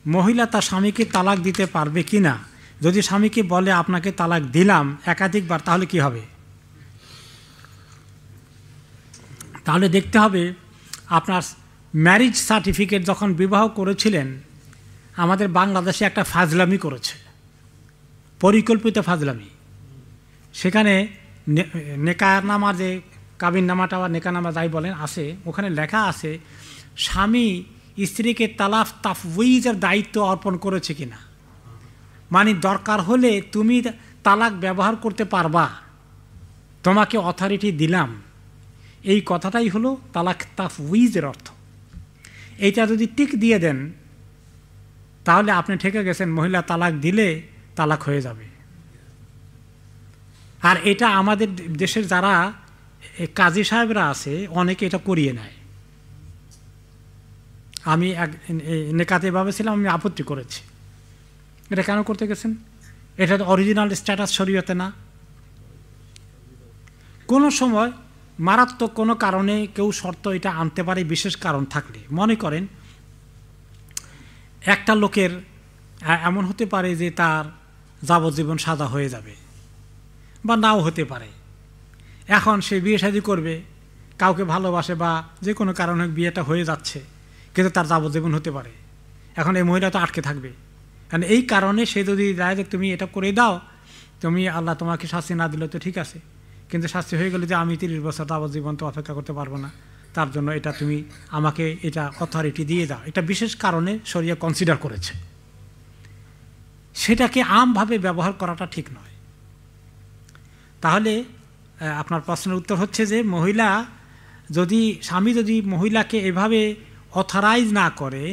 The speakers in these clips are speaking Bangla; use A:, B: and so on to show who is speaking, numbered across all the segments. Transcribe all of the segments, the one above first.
A: মহিলা তার স্বামীকে তালাক দিতে পারবে কি না? যদি স্বামীকে বলে আপনাকে তালাক দিলাম একাধিকবার, তাহলে কি হবে? তাহলে দেখতে হবে আপনার ম্যারিজ সার্টিফিকেট যখন বিবাহ করেছিলেন, আমাদের বাংলাদেশে একটা ফাজলামি করেছে, পরিকল্পিত ফাজলামি। সেখানে নেকানামা, যে কাবিননামাটা বা নেকানামা যাই বলেন আছে, ওখানে লেখা আছে স্বামী স্ত্রীকে তালাক তাফউইজের দায়িত্ব অর্পণ করেছে কিনা। মানে দরকার হলে তুমি তালাক ব্যবহার করতে পারবা, তোমাকে অথরিটি দিলাম, এই কথাটাই হলো তালাক তাফউইজের অর্থ। এইটা যদি টিক দিয়ে দেন তাহলে আপনি ঠেকে গেছেন, মহিলা তালাক দিলে তালাক হয়ে যাবে। আর এটা আমাদের দেশের যারা কাজী সাহেবরা আছে অনেকে এটা করিয়ে নেয়। আমি নেকাতে ভাবেছিলাম, আমি আপত্তি করেছি। এটা কেন করতে গেছেন? এটা অরিজিনাল স্ট্যাটাস শরীয়তে না। কোনো সময় মারাত্মক কোনো কারণে কেউ শর্ত এটা আনতে পারে, বিশেষ কারণ থাকলে। মনে করেন একটা লোকের এমন হতে পারে যে তার যাবজ্জীবন সাজা হয়ে যাবে, বা নাও হতে পারে। এখন সে বিয়ে শাদী করবে, কাউকে ভালোবাসে বা যে কোনো কারণে বিয়েটা হয়ে যাচ্ছে, কিন্তু তার যাবজ্জীবন হতে পারে। এখন এই মহিলা তো আটকে থাকবে। কারণ এই কারণে সে যদি যায় যে তুমি এটা করে দাও, তুমি আল্লাহ তোমাকে শাস্তি না দিলে তো ঠিক আছে, কিন্তু শাস্তি হয়ে গেলে যে আমি 30 বছর যাবজ্জীবন তো অপেক্ষা করতে পারবো না, তার জন্য এটা তুমি আমাকে এটা অথরিটি দিয়ে দাও। এটা বিশেষ কারণে শরিয়া কনসিডার করেছে। সেটাকে আমভাবে ব্যবহার করাটা ঠিক নয়। তাহলে আপনার প্রশ্নের উত্তর হচ্ছে যে মহিলা যদি, স্বামী যদি মহিলাকে এভাবে অথরাইজ না করে,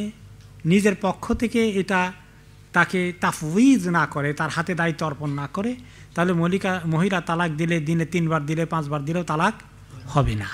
A: নিজের পক্ষ থেকে এটা তাকে তাফউইজ না করে, তার হাতে দায়িত্ব অর্পণ না করে, তাহলে মহিলা তালাক দিলে দিনে 3 বার দিলে 5 বার দিলেও তালাক হবে না।